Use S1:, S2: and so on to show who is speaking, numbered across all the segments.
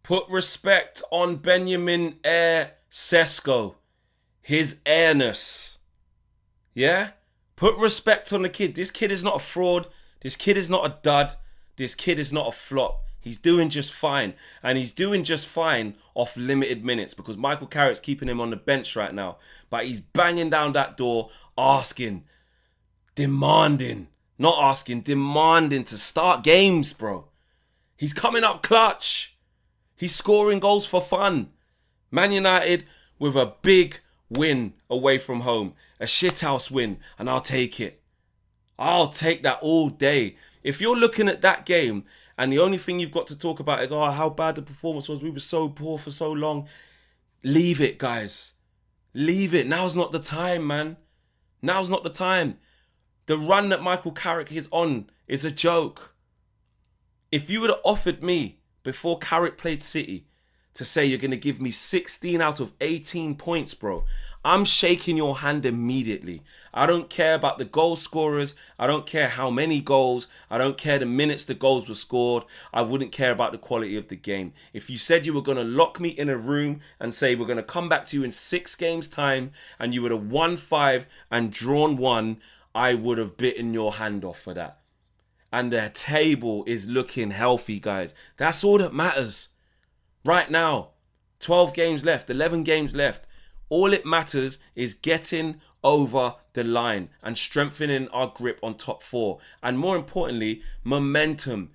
S1: Put respect on Benjamin Cesco. His airness. Yeah? Put respect on the kid. This kid is not a fraud. This kid is not a dud. This kid is not a flop. He's doing just fine. And he's doing just fine off limited minutes because Michael Carrick's keeping him on the bench right now. But he's banging down that door, asking, demanding to start games, bro. He's coming up clutch. He's scoring goals for fun. Man United with a big win away from home. A shithouse win, and I'll take it. I'll take that all day. If you're looking at that game and the only thing you've got to talk about is, oh, how bad the performance was, we were so poor for so long, leave it, guys. Leave it. Now's not the time, man. Now's not the time. The run that Michael Carrick is on is a joke. If you would have offered me before Carrick played City to say you're going to give me 16 out of 18 points, bro, I'm shaking your hand immediately. I don't care about the goal scorers. I don't care how many goals. I don't care the minutes the goals were scored. I wouldn't care about the quality of the game. If you said you were going to lock me in a room and say we're going to come back to you in 6 games' time and you would have won 5 and drawn 1, I would have bitten your hand off for that. And the table is looking healthy, guys. That's all that matters. Right now, 12 games left, 11 games left. All it matters is getting over the line and strengthening our grip on top 4. And more importantly, momentum.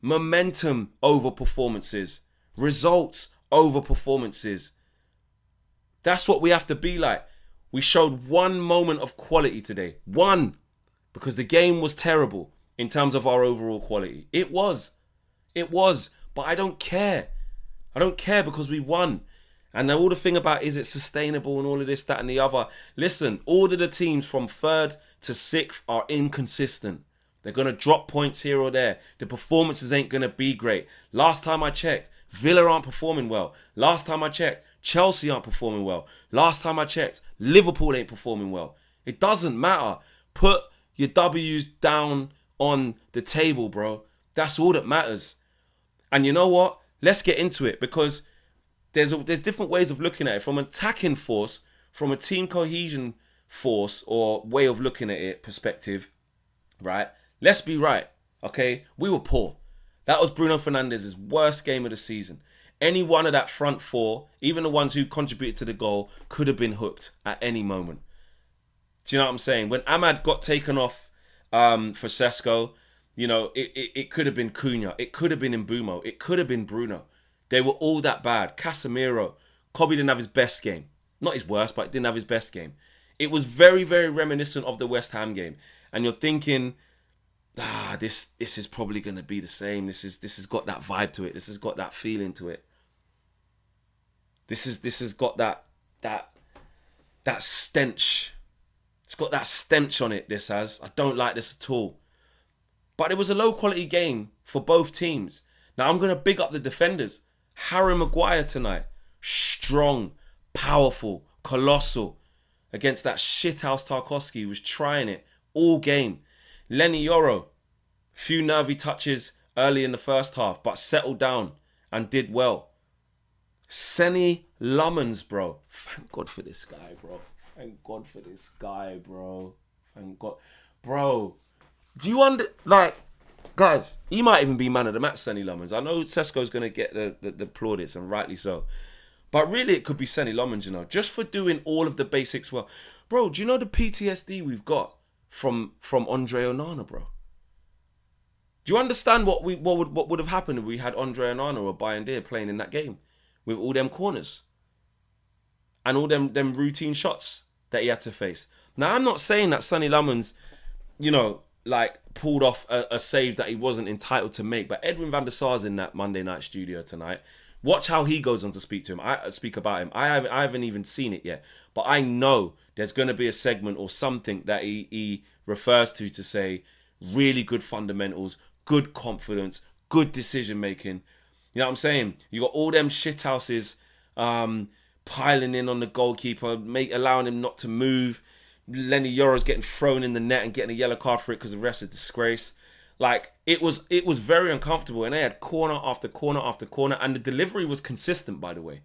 S1: Momentum over performances. Results over performances. That's what we have to be like. We showed one moment of quality today. One. Because the game was terrible in terms of our overall quality. It was. But I don't care. I don't care because we won. And all the thing about is it sustainable and all of this, that and the other. Listen, all of the teams from 3rd to 6th are inconsistent. They're going to drop points here or there. The performances ain't going to be great. Last time I checked, Villa aren't performing well. Last time I checked, Chelsea aren't performing well. Last time I checked, Liverpool ain't performing well. It doesn't matter. Put your W's down on the table, bro. That's all that matters. And you know what? Let's get into it because there's different ways of looking at it. From an attacking force, from a team cohesion force or way of looking at it perspective, right? Let's be right, okay? We were poor. That was Bruno Fernandes's worst game of the season. Any one of that front 4, even the ones who contributed to the goal, could have been hooked at any moment. Do you know what I'm saying? When Ahmad got taken off for Cesco, you know, it could have been Cunha. It could have been Mbumo. It could have been Bruno. They were all that bad. Casemiro. Kobe didn't have his best game. Not his worst, but didn't have his best game. It was very, very reminiscent of the West Ham game. And you're thinking, this is probably going to be the same. This has got that vibe to it. This has got that feeling to it. This has got that stench. It's got that stench on it, this has. I don't like this at all. But it was a low quality game for both teams. Now I'm going to big up the defenders. Harry Maguire tonight. Strong, powerful, colossal. Against that shithouse Tarkowski who was trying it all game. Lenny Yoro. Few nervy touches early in the first half, but settled down and did well. Senny Lummens, bro. Thank God for this guy, bro. Thank God for this guy, bro. Thank God. Bro, do you guys, he might even be man of the match, Senny Lummens. I know Cesco's going to get the plaudits, and rightly so. But really, it could be Senny Lummens, you know, just for doing all of the basics well. Bro, do you know the PTSD we've got from Andre Onana, bro? Do you understand what would have happened if we had Andre Onana or Bayern Deer playing in that game with all them corners and all them routine shots that he had to face? Now, I'm not saying that Senny Lummens, you know, like pulled off a save that he wasn't entitled to make, but Edwin van der Sar's in that Monday night studio tonight. Watch how he goes on to speak to him. I speak about him. I haven't even seen it yet, but I know there's going to be a segment or something that he refers to say really good fundamentals, good confidence, good decision making. You know what I'm saying? You got all them shithouses piling in on the goalkeeper, allowing him not to move. Lenny Yoro's getting thrown in the net and getting a yellow card for it because the ref's a disgrace. Like it was very uncomfortable, and they had corner after corner after corner, and the delivery was consistent, by the way.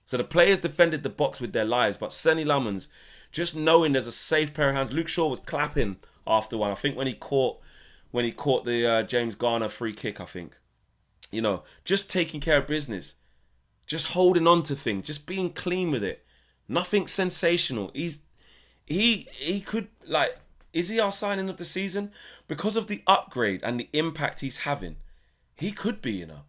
S1: So the players defended the box with their lives, but Senny Lamans, just knowing there's a safe pair of hands. Luke Shaw was clapping after one. I think when he caught the James Garner free kick, I think. You know, just taking care of business, just holding on to things, just being clean with it. Nothing sensational. He could, like, is he our signing of the season? Because of the upgrade and the impact he's having, he could be, you know.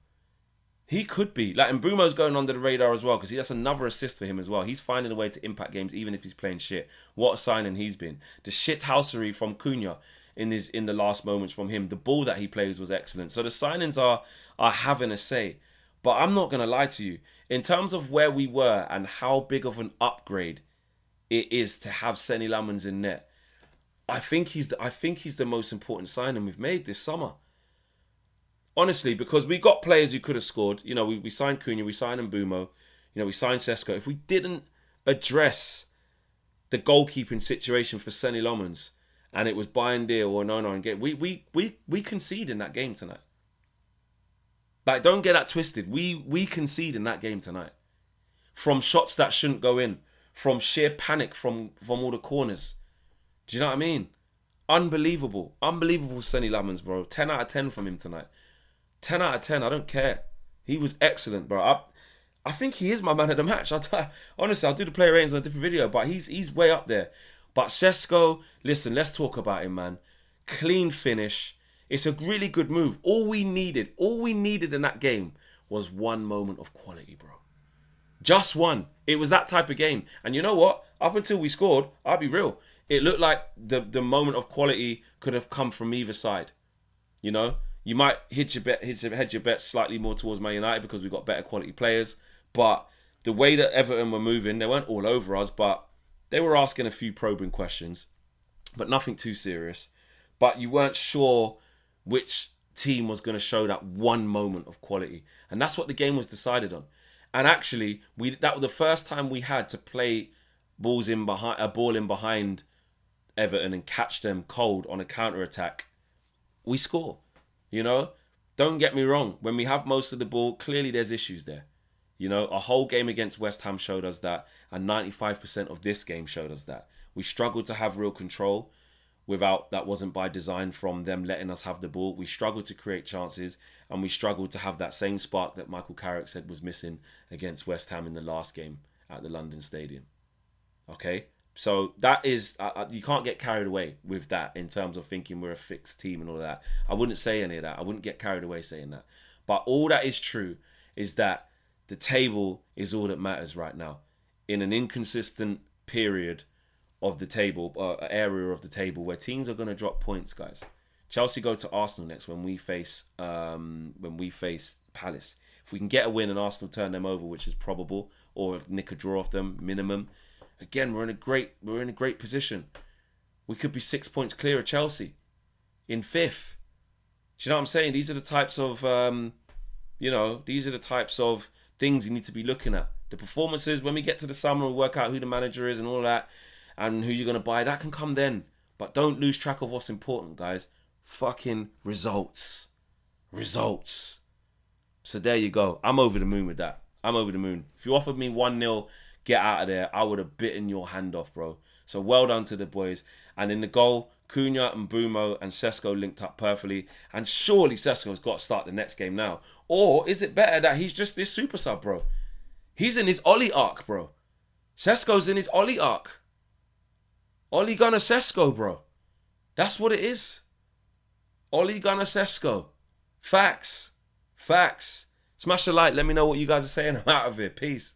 S1: He could be. Like, and Brumo's going under the radar as well, because that's another assist for him as well. He's finding a way to impact games even if he's playing shit. What a signing he's been. The shithousery from Cunha in the last moments from him. The ball that he plays was excellent. So the signings are having a say. But I'm not going to lie to you. In terms of where we were and how big of an upgrade it is to have Senny Lamans in net, I think he's the most important signing we've made this summer. Honestly, because we got players who could have scored. You know, we signed Cunha, we signed Mbumo, you know, we signed Cesco. If we didn't address the goalkeeping situation for Senny Lamans, and it was buy and deal or no and get, we concede in that game tonight. Like, don't get that twisted. We concede in that game tonight. From shots that shouldn't go in, from sheer panic from all the corners. Do you know what I mean? Unbelievable. Unbelievable Senny Lamans, bro. 10 out of 10 from him tonight. 10 out of 10, I don't care. He was excellent, bro. I think he is my man of the match. Honestly, I'll do the player ratings on a different video, but he's way up there. But Cesco, listen, let's talk about him, man. Clean finish. It's a really good move. All we needed in that game was one moment of quality, bro. Just one. It was that type of game. And you know what? Up until we scored, I'll be real, it looked like the moment of quality could have come from either side. You know? You might hedge your bet slightly more towards Man United because we've got better quality players. But the way that Everton were moving, they weren't all over us, but they were asking a few probing questions, but nothing too serious. But you weren't sure which team was going to show that one moment of quality. And that's what the game was decided on. And actually, that was the first time we had to play a ball in behind Everton and catch them cold on a counter-attack. We score. You know, don't get me wrong. When we have most of the ball, clearly there's issues there. You know, a whole game against West Ham showed us that, and 95% of this game showed us that. We struggled to have real control that wasn't by design from them letting us have the ball. We struggled to create chances, and we struggled to have that same spark that Michael Carrick said was missing against West Ham in the last game at the London Stadium. Okay? So that is, you can't get carried away with that in terms of thinking we're a fixed team and all of that. I wouldn't say any of that. I wouldn't get carried away saying that. But all that is true is that the table is all that matters right now. In an inconsistent period of the table, area of the table where teams are going to drop points, guys. Chelsea go to Arsenal next when we face Palace. If we can get a win and Arsenal turn them over, which is probable, or nick a draw off them minimum, again, we're in a great position. We could be 6 points clear of Chelsea in fifth. Do you know what I'm saying? These are the types of, things you need to be looking at. The performances, when we get to the summer and work out who the manager is and all that, and who you're going to buy, that can come then. But don't lose track of what's important, guys. Fucking results. Results. So there you go. I'm over the moon with that. I'm over the moon. If you offered me 1-0, get out of there, I would have bitten your hand off, bro. So well done to the boys. And in the goal, Cunha and Mbumo and Cesco linked up perfectly. And surely Cesco's got to start the next game now. Or is it better that he's just this super sub, bro? He's in his Ollie arc, bro. Cesco's in his Ollie arc. Ole Gunnar Cesco, bro. That's what it is. Ole Gunnar Cesco. Facts. Facts. Smash a like. Let me know what you guys are saying. I'm out of here. Peace.